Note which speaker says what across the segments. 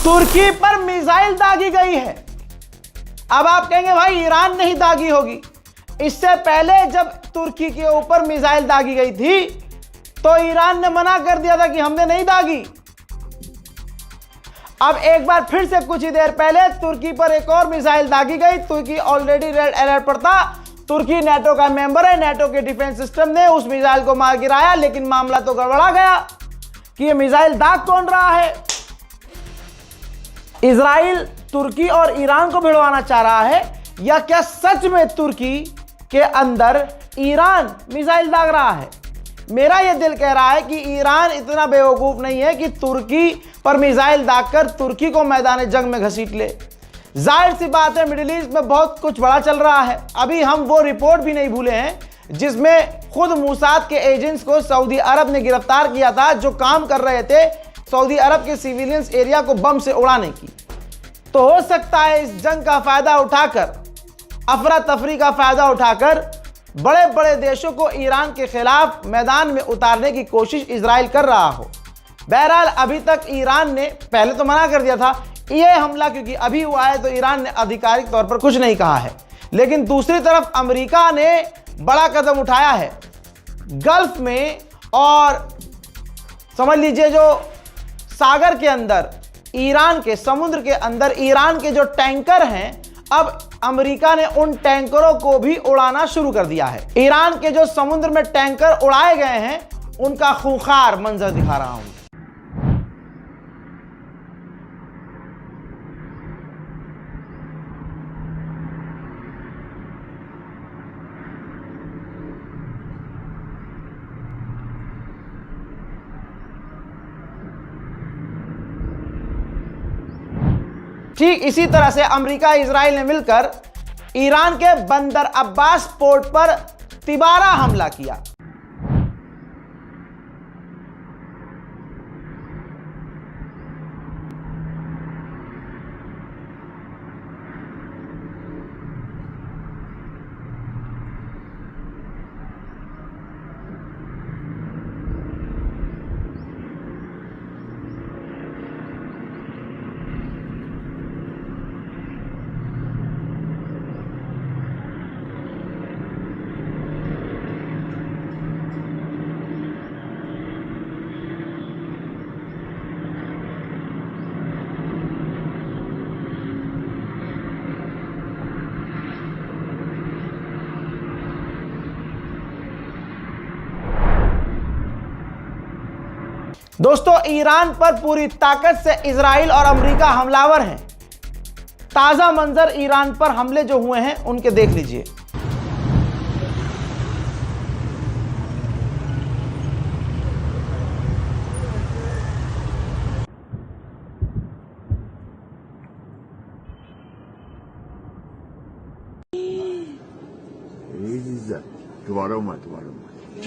Speaker 1: तुर्की पर मिसाइल दागी गई है। अब आप कहेंगे भाई ईरान नहीं दागी होगी। इससे पहले जब तुर्की के ऊपर मिसाइल दागी गई थी तो ईरान ने मना कर दिया था कि हमने नहीं दागी। अब एक बार फिर से कुछ ही देर पहले तुर्की पर एक और मिसाइल दागी गई। तुर्की ऑलरेडी रेड अलर्ट पर था। तुर्की नाटो का मेंबर है। नाटो के डिफेंस सिस्टम ने उस मिसाइल को मार गिराया, लेकिन मामला तो गड़बड़ा गया कि ये मिसाइल दाग कौन रहा है। इजराइल तुर्की और ईरान को भिड़वाना चाह रहा है, या क्या सच में तुर्की के अंदर ईरान मिसाइल दाग रहा है? मेरा यह दिल कह रहा है कि ईरान इतना बेवकूफ नहीं है कि तुर्की पर मिसाइल दागकर तुर्की को मैदान जंग में घसीट ले। जाहिर सी बात है, मिडिल ईस्ट में बहुत कुछ बड़ा चल रहा है। अभी हम वो रिपोर्ट भी नहीं भूले हैं जिसमें खुद मोसाद के एजेंट्स को सऊदी अरब ने गिरफ्तार किया था, जो काम कर रहे थे सऊदी अरब के सिविलियंस एरिया को बम से उड़ाने की। तो हो सकता है इस जंग का फायदा उठाकर, अफरा तफरी का फायदा उठाकर बड़े बड़े देशों को ईरान के खिलाफ मैदान में उतारने की कोशिश इजराइल कर रहा हो। बहरहाल अभी तक ईरान ने पहले तो मना कर दिया था ये हमला, क्योंकि अभी हुआ है तो ईरान ने आधिकारिक तौर पर कुछ नहीं कहा है। लेकिन दूसरी तरफ अमेरिका ने बड़ा कदम उठाया है गल्फ में, और समझ लीजिए जो सागर के अंदर, ईरान के समुद्र के अंदर ईरान के जो टैंकर हैं, अब अमेरिका ने उन टैंकरों को भी उड़ाना शुरू कर दिया है। ईरान के जो समुद्र में टैंकर उड़ाए गए हैं उनका खूंखार मंजर दिखा रहा हूं। ठीक इसी तरह से अमेरिका इजराइल ने मिलकर ईरान के बंदर अब्बास पोर्ट पर तिबारा हमला किया। दोस्तों, ईरान पर पूरी ताकत से इजराइल और अमेरिका हमलावर हैं। ताजा मंजर ईरान पर हमले जो हुए हैं उनके देख लीजिए।
Speaker 2: दोबारा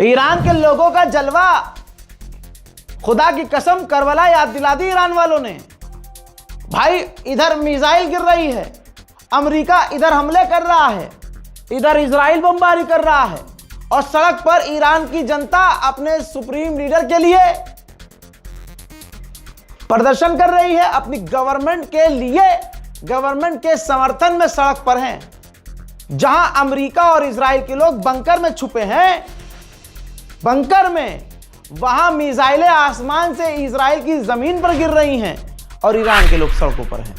Speaker 1: ईरान के लोगों का जलवा, खुदा की कसम करबला याद दिला दी ईरान वालों ने। भाई इधर मिसाइल गिर रही है, अमेरिका इधर हमले कर रहा है, इधर इजराइल बमबारी कर रहा है, और सड़क पर ईरान की जनता अपने सुप्रीम लीडर के लिए प्रदर्शन कर रही है, अपनी गवर्नमेंट के लिए, गवर्नमेंट के समर्थन में सड़क पर हैं। जहां अमेरिका और इजराइल के लोग बंकर में छुपे हैं, बंकर में, वहां मिसाइलें आसमान से इजराइल की जमीन पर गिर रही हैं और ईरान के लोग सड़कों पर हैं।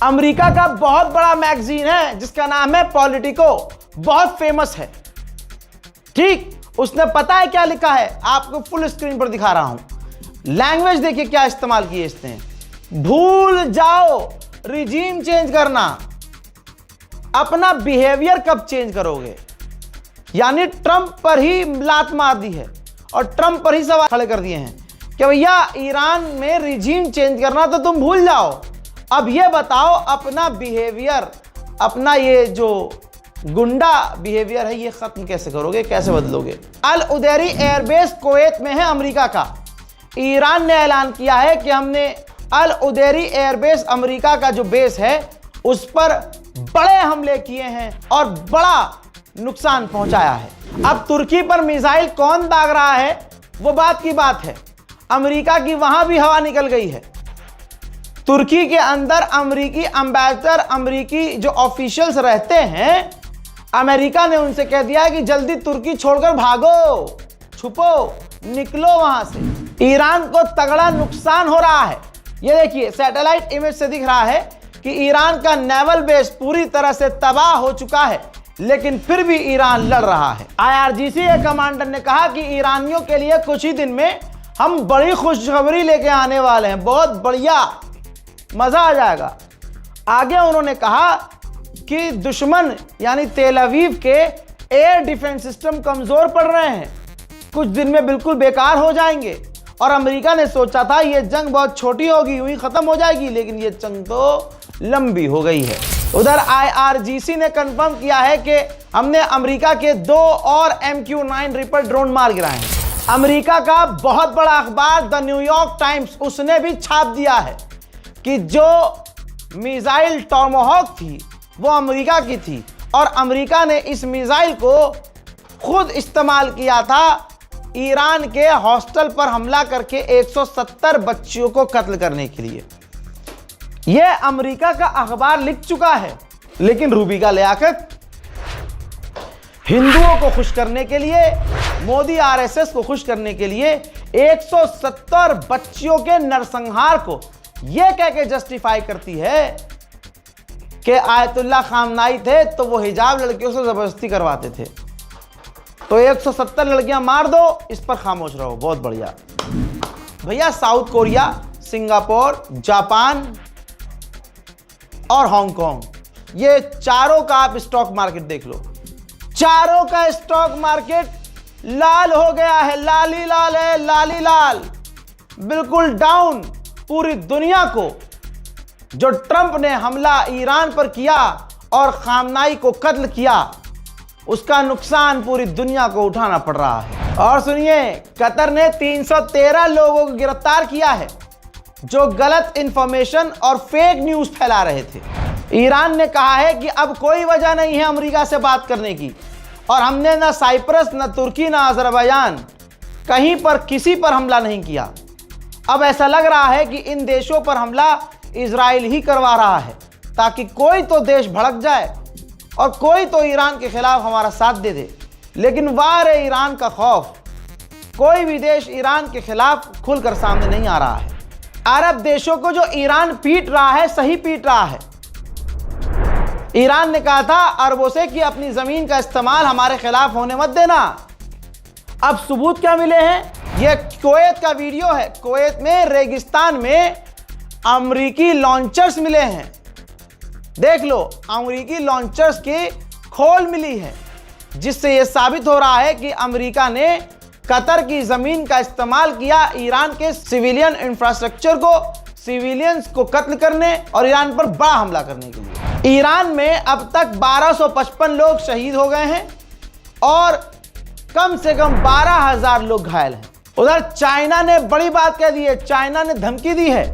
Speaker 1: अमेरिका का बहुत बड़ा मैगजीन है जिसका नाम है पॉलिटिको, बहुत फेमस है। ठीक, उसने पता है क्या लिखा है, आपको फुल स्क्रीन पर दिखा रहा हूं। लैंग्वेज देखिए क्या इस्तेमाल किए इसने। भूल जाओ रिजीम चेंज करना, अपना बिहेवियर कब चेंज करोगे? यानी ट्रंप पर ही लात मार दी है और ट्रंप पर ही सवाल खड़े कर दिए हैं कि भैया ईरान में रिजीम चेंज करना तो तुम भूल जाओ, अब ये बताओ अपना बिहेवियर, अपना ये जो गुंडा बिहेवियर है ये खत्म कैसे करोगे, कैसे बदलोगे? अल उदैरी एयरबेस कुवैत में है अमेरिका का। ईरान ने ऐलान किया है कि हमने अल उदैरी एयरबेस अमेरिका का जो बेस है उस पर बड़े हमले किए हैं और बड़ा नुकसान पहुंचाया है। अब तुर्की पर मिसाइल कौन दाग रहा है वो बात की बात है। अमेरिका की वहां भी हवा निकल गई है। तुर्की के अंदर अमेरिकी एम्बेसडर, अमेरिकी जो ऑफिशियल्स रहते हैं, अमेरिका ने उनसे कह दिया कि जल्दी तुर्की छोड़कर भागो, छुपो, निकलो वहां से। ईरान को तगड़ा नुकसान हो रहा है। ये देखिए सैटेलाइट इमेज से दिख रहा है कि ईरान का नेवल बेस पूरी तरह से तबाह हो चुका है, लेकिन फिर भी ईरान लड़ रहा है। IRGC के कमांडर ने कहा कि ईरानियों के लिए कुछ ही दिन में हम बड़ी खुशखबरी लेके आने वाले हैं, बहुत बढ़िया, मजा आ जाएगा। आगे उन्होंने कहा कि दुश्मन यानी तेल अवीव के एयर डिफेंस सिस्टम कमजोर पड़ रहे हैं, कुछ दिन में बिल्कुल बेकार हो जाएंगे। और अमेरिका ने सोचा था ये जंग बहुत छोटी होगी, यूं ही खत्म हो जाएगी, लेकिन ये जंग तो लंबी हो गई है। उधर IRGC ने कंफर्म किया है कि हमने अमेरिका के 2 और MQ-9 रिपर ड्रोन मार गिराए हैं। अमेरिका का बहुत बड़ा अखबार द न्यूयॉर्क टाइम्स, उसने भी छाप दिया है कि जो मिसाइल टॉमहॉक थी वो अमेरिका की थी और अमेरिका ने इस मिसाइल को खुद इस्तेमाल किया था ईरान के हॉस्टल पर हमला करके 170 बच्चियों को कत्ल करने के लिए। यह अमेरिका का अखबार लिख चुका है। लेकिन रूबी का लियाकत हिंदुओं को खुश करने के लिए, मोदी RSS को खुश करने के लिए 170 बच्चियों के नरसंहार को यह कह के जस्टिफाई करती है कि आयतुल्ला खामनाई थे तो वो हिजाब लड़कियों से जबरदस्ती करवाते थे, तो 170 लड़कियां मार दो, इस पर खामोश रहो। बहुत बढ़िया भैया। साउथ कोरिया, सिंगापुर, जापान और हांगकांग, ये चारों का आप स्टॉक मार्केट देख लो, चारों का स्टॉक मार्केट लाल हो गया है, लाली लाल है, लाली लाल, बिल्कुल डाउन। पूरी दुनिया को जो ट्रंप ने हमला ईरान पर किया और खामनाई को कत्ल किया, उसका नुकसान पूरी दुनिया को उठाना पड़ रहा है। और सुनिए, कतर ने 313 लोगों को गिरफ्तार किया है जो गलत इंफॉर्मेशन और फेक न्यूज फैला रहे थे। ईरान ने कहा है कि अब कोई वजह नहीं है अमेरिका से बात करने की, और हमने ना साइप्रस, ना तुर्की, ना अजरबैजान, कहीं पर किसी पर हमला नहीं किया। अब ऐसा लग रहा है कि इन देशों पर हमला इजराइल ही करवा रहा है, ताकि कोई तो देश भड़क जाए और कोई तो ईरान के खिलाफ हमारा साथ दे दे। लेकिन वार है ईरान का खौफ, कोई भी देश ईरान के खिलाफ खुलकर सामने नहीं आ रहा है। अरब देशों को जो ईरान पीट रहा है, सही पीट रहा है। ईरान ने कहा था अरबों से कि अपनी जमीन का इस्तेमाल हमारे खिलाफ होने मत देना। अब सबूत क्या मिले हैं? यह कुवैत का वीडियो है। कुवैत में रेगिस्तान में अमेरिकी लॉन्चर्स मिले हैं। देख लो, अमेरिकी लॉन्चर्स की खोल मिली है, जिससे यह साबित हो रहा है कि अमेरिका ने कतर की जमीन का इस्तेमाल किया ईरान के सिविलियन इंफ्रास्ट्रक्चर को, सिविलियंस को कत्ल करने और ईरान पर बड़ा हमला करने के लिए। ईरान में अब तक 1255 लोग शहीद हो गए हैं और कम से कम 12,000 लोग घायल हैं। उधर चाइना ने बड़ी बात कह दी है। चाइना ने धमकी दी है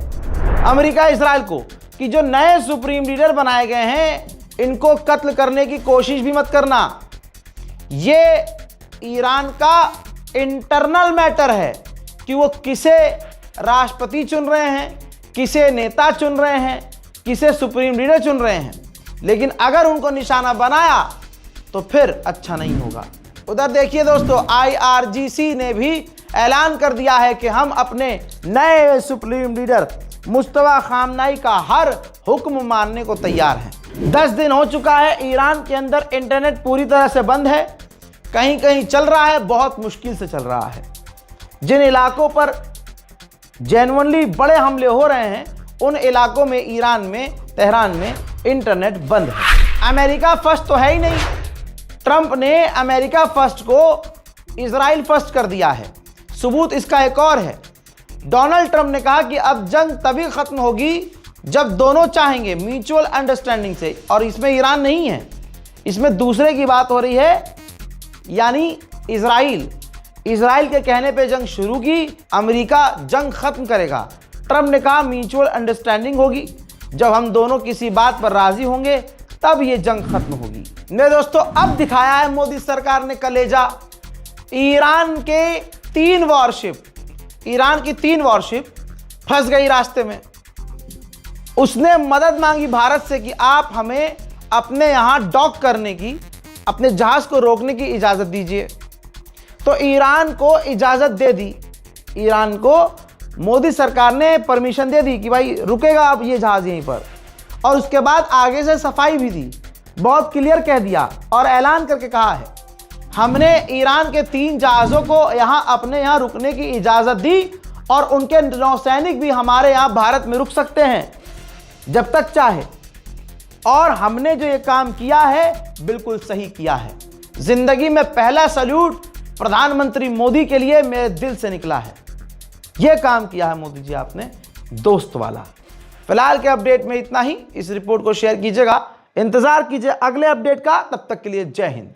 Speaker 1: अमेरिका, इजराइल को कि जो नए सुप्रीम लीडर बनाए गए हैं इनको कत्ल करने की कोशिश भी मत करना। ये ईरान का इंटरनल मैटर है कि वो किसे राष्ट्रपति चुन रहे हैं, किसे नेता चुन रहे हैं, किसे सुप्रीम लीडर चुन रहे हैं। लेकिन अगर उनको निशाना बनाया तो फिर अच्छा नहीं होगा। उधर देखिए दोस्तों, IRGC ने भी ऐलान कर दिया है कि हम अपने नए सुप्रीम लीडर मुस्तफा खामनाई का हर हुक्म मानने को तैयार हैं। 10 दिन हो चुका है ईरान के अंदर इंटरनेट पूरी तरह से बंद है। कहीं कहीं चल रहा है, बहुत मुश्किल से चल रहा है। जिन इलाकों पर जेन्युइनली बड़े हमले हो रहे हैं उन इलाकों में ईरान में, तेहरान में इंटरनेट बंद है। अमेरिका फर्स्ट तो है ही नहीं। ट्रंप ने अमेरिका फर्स्ट को इजराइल फर्स्ट कर दिया है। सबूत इसका एक और है। डोनाल्ड ट्रंप ने कहा कि अब जंग तभी खत्म होगी जब दोनों चाहेंगे, म्यूचुअल अंडरस्टैंडिंग से। और इसमें ईरान नहीं है, इसमें दूसरे की बात हो रही है, यानी इजराइल। इजराइल के कहने पे जंग शुरू की, अमेरिका जंग खत्म करेगा। ट्रंप ने कहा म्यूचुअल अंडरस्टैंडिंग होगी, जब हम दोनों किसी बात पर राजी होंगे तब ये जंग खत्म होगी। ने दोस्तों, अब दिखाया है मोदी सरकार ने कलेजा। ईरान की 3 वॉरशिप फंस गई रास्ते में। उसने मदद मांगी भारत से कि आप हमें अपने यहां डॉक करने की, अपने जहाज को रोकने की इजाजत दीजिए। तो ईरान को इजाजत दे दी। ईरान को मोदी सरकार ने परमिशन दे दी कि भाई रुकेगा अब ये जहाज यहीं पर। और उसके बाद आगे से सफाई भी दी, बहुत क्लियर कह दिया और ऐलान करके कहा है, हमने ईरान के 3 जहाज़ों को अपने यहाँ रुकने की इजाज़त दी और उनके नौसैनिक भी हमारे यहाँ भारत में रुक सकते हैं जब तक चाहे। और हमने जो ये काम किया है बिल्कुल सही किया है। जिंदगी में पहला सल्यूट प्रधानमंत्री मोदी के लिए मेरे दिल से निकला है। ये काम किया है मोदी जी आपने, दोस्त वाला। फिलहाल के अपडेट में इतना ही। इस रिपोर्ट को शेयर कीजिएगा, इंतजार कीजिए अगले अपडेट का। तब तक के लिए जय हिंद।